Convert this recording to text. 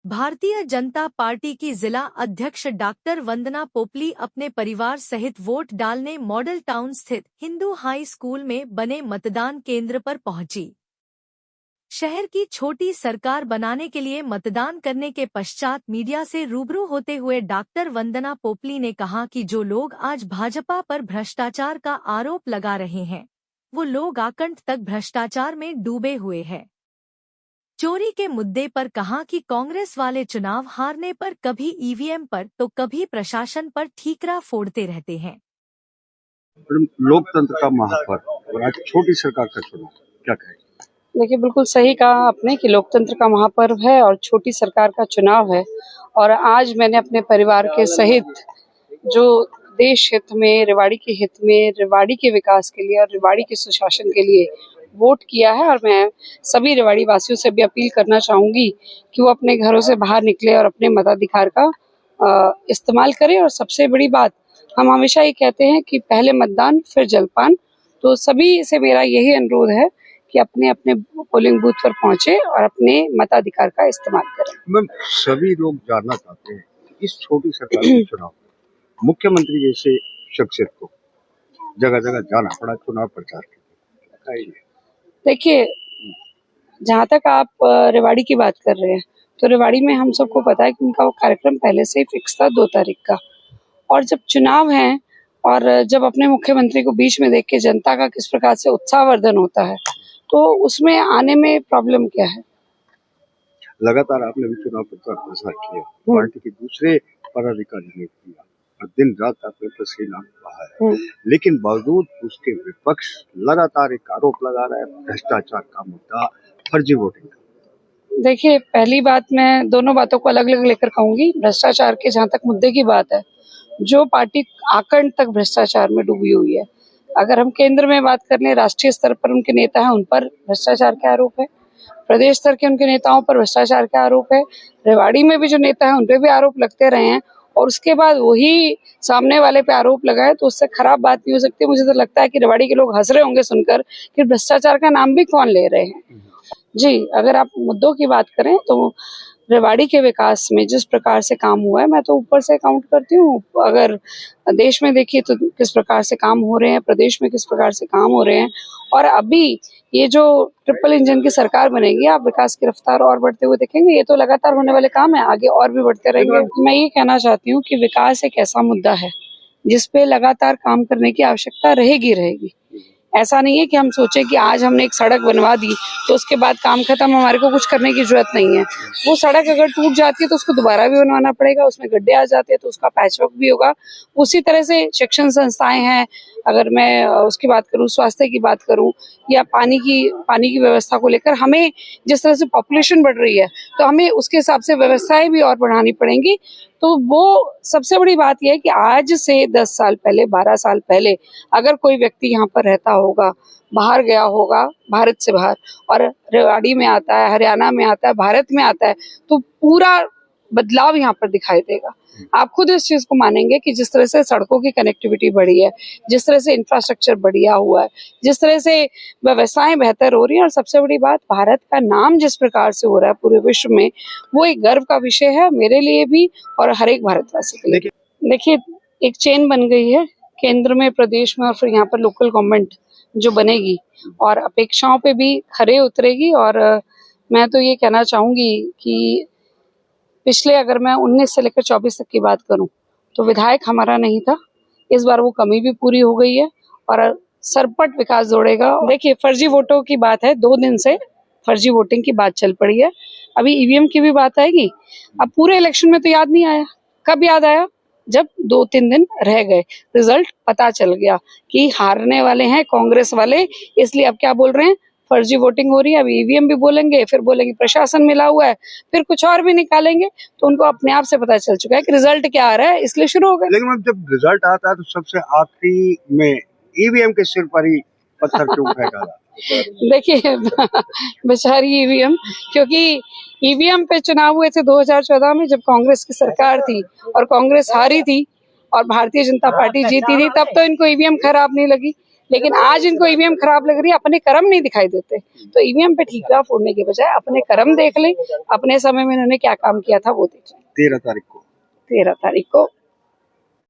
Bharatiya Janata party की जिला अध्यक्ष डॉक्टर वंदना पोपली अपने परिवार सहित वोट डालने मॉडल टाउन स्थित हिंदू हाई स्कूल में बने मतदान केंद्र पर पहुंची। शहर की छोटी सरकार बनाने के लिए मतदान करने के पश्चात मीडिया से रूबरू होते हुए डॉक्टर वंदना पोपली ने कहा कि जो लोग आज भाजपा पर भ्रष्टाचार का आरोप लगा रहे हैं, वो लोग आकंठ तक भ्रष्टाचार में डूबे हुए हैं। चोरी के मुद्दे पर कहा कि कांग्रेस वाले चुनाव हारने पर कभी ईवीएम पर तो कभी प्रशासन पर ठीकरा फोड़ते रहते हैं। लोकतंत्र का महापर्व और आज छोटी सरकार का चुनाव, क्या कहें? देखिए, बिल्कुल सही कहा आपने कि लोकतंत्र का महापर्व है और छोटी सरकार का चुनाव है। और आज मैंने अपने परिवार के सहित जो देश हित में, रेवाड़ी के हित में, रेवाड़ी के विकास के लिए और रेवाड़ी के सुशासन के लिए वोट किया है। और मैं सभी रेवाड़ी वासियों से भी अपील करना चाहूंगी कि वो अपने घरों से बाहर निकले और अपने मताधिकार का इस्तेमाल करें। और सबसे बड़ी बात, हम हमेशा ये कहते हैं कि पहले मतदान फिर जलपान। तो सभी से मेरा यही अनुरोध है कि अपने अपने पोलिंग बूथ पर पहुंचे और अपने मताधिकार का इस्तेमाल करें। मैम, सभी लोग जानना चाहते हैं कि इस छोटी सरकार के चुनाव में मुख्यमंत्री जैसे शख्सियत को जगह जगह जाना पड़ा चुनाव प्रचार के लिए। देखिए, जहाँ तक आप रेवाड़ी की बात कर रहे हैं, तो रेवाड़ी में हम सबको पता है कि उनका वो कार्यक्रम पहले से ही फिक्स था 2 तारीख का। और जब चुनाव है और जब अपने मुख्यमंत्री को बीच में देख के जनता का किस प्रकार से उत्साहवर्धन होता है, तो उसमें आने में प्रॉब्लम क्या है? लगातार आपने भी चुनाव प्रचार किया, पार्टी के दूसरे पदाधिकारी ने किया और दिन रात आपने पसीना बहाया, लेकिन बावजूद उसके विपक्ष लगातार एक आरोप लगा रहा है भ्रष्टाचार का मुद्दा, फर्जी वोटिंग का। देखिए, पहली बात, मैं दोनों बातों को अलग अलग लेकर कहूंगी। भ्रष्टाचार के जहाँ तक मुद्दे की बात है, जो पार्टी आकंठ तक भ्रष्टाचार में डूबी हुई है, अगर हम केंद्र में बात कर लें, राष्ट्रीय स्तर पर उनके नेता हैं, उन पर भ्रष्टाचार के आरोप है। प्रदेश स्तर के उनके नेताओं पर भ्रष्टाचार के आरोप है। रेवाड़ी में भी जो नेता हैं उन पे भी आरोप लगते रहे हैं और उसके बाद वही सामने वाले पे आरोप लगाए, तो उससे खराब बात नहीं हो सकती। मुझे तो लगता है कि रेवाड़ी के लोग हंस रहे होंगे सुनकर कि भ्रष्टाचार का नाम भी कौन ले रहे हैं। जी, अगर आप मुद्दों की बात करें तो रेवाड़ी के विकास में जिस प्रकार से काम हुआ है, मैं तो ऊपर से काउंट करती हूँ। अगर देश में देखिए तो किस प्रकार से काम हो रहे हैं, प्रदेश में किस प्रकार से काम हो रहे हैं। और अभी ये जो ट्रिपल इंजन की सरकार बनेगी, आप विकास की रफ्तार और बढ़ते हुए देखेंगे। ये तो लगातार होने वाले काम है, आगे और भी बढ़ते रहेंगे। मैं ये कहना चाहती हूँ कि विकास एक ऐसा मुद्दा है जिसपे लगातार काम करने की आवश्यकता रहेगी। ऐसा नहीं है कि हम सोचे कि आज हमने एक सड़क बनवा दी तो उसके बाद काम खत्म, हमारे को कुछ करने की जरूरत नहीं है। वो सड़क अगर टूट जाती है तो उसको दोबारा भी बनवाना पड़ेगा, उसमें गड्ढे आ जाते हैं तो उसका पैचवर्क भी होगा। उसी तरह से शिक्षण संस्थाएं हैं, अगर मैं उसकी बात करूं, स्वास्थ्य की बात करूं, या पानी की व्यवस्था को लेकर हमें जिस तरह से पॉपुलेशन बढ़ रही है तो हमें उसके हिसाब से व्यवस्थाएं भी और बढ़ानी पड़ेंगी। तो वो सबसे बड़ी बात यह है कि आज से 10 साल पहले, 12 साल पहले अगर कोई व्यक्ति यहाँ पर रहता होगा, बाहर गया होगा, भारत से बाहर, और रेवाड़ी में आता है, हरियाणा में आता है, भारत में आता है, तो पूरा बदलाव यहाँ पर दिखाई देगा। आप खुद इस चीज को मानेंगे कि जिस तरह से सड़कों की कनेक्टिविटी बढ़ी है, जिस तरह से इंफ्रास्ट्रक्चर बढ़िया हुआ है, जिस तरह से व्यवस्थाएं बेहतर हो रही हैं, और सबसे बड़ी बात, भारत का नाम जिस प्रकार से हो रहा है पूरे विश्व में, वो एक गर्व का विषय है मेरे लिए भी और हर एक भारतवासी के लिए। देखिए, एक चेन बन गई है केंद्र में, प्रदेश में, और फिर यहाँ पर लोकल गवर्नमेंट जो बनेगी और अपेक्षाओं पे भी खरे उतरेगी। और मैं तो ये कहना चाहूंगी कि पिछले, अगर मैं 19 से लेकर 24 तक की बात करूं, तो विधायक हमारा नहीं था। इस बार वो कमी भी पूरी हो गई है और सरपट विकास दौड़ेगा। देखिए, फर्जी वोटों की बात है, 2 दिन से फर्जी वोटिंग की बात चल पड़ी है, अभी ईवीएम की भी बात आएगी। अब पूरे इलेक्शन में तो याद नहीं आया, कब याद आया? जब 2-3 दिन रह गए, रिजल्ट पता चल गया कि हारने वाले हैं कांग्रेस वाले, इसलिए अब क्या बोल रहे हैं, फर्जी वोटिंग हो रही है। अब ईवीएम भी बोलेंगे, फिर बोलेंगे प्रशासन मिला हुआ है, फिर कुछ और भी निकालेंगे। तो उनको अपने आप से पता चल चुका है कि रिजल्ट क्या आ रहा है, इसलिए शुरू हो गए। लेकिन जब रिजल्ट आता है तो सबसे आखिरी में ईवीएम के सिर पर ही पत्थर क्यों फेंका? देखिए, बेचारी ईवीएम, क्योंकि ईवीएम पे चुनाव हुए थे 2014 में, जब कांग्रेस की सरकार थी और कांग्रेस हारी थी और भारतीय जनता पार्टी जीती थी, तब तो इनको ईवीएम खराब नहीं लगी। लेकिन आज इनको ईवीएम खराब लग रही है, अपने कर्म नहीं दिखाई देते, तो ईवीएम पे ठीकरा फोड़ने के बजाय अपने कर्म देख लें, अपने समय में इन्होंने क्या काम किया था वो देख लें। 13 तारीख को 13 तारीख को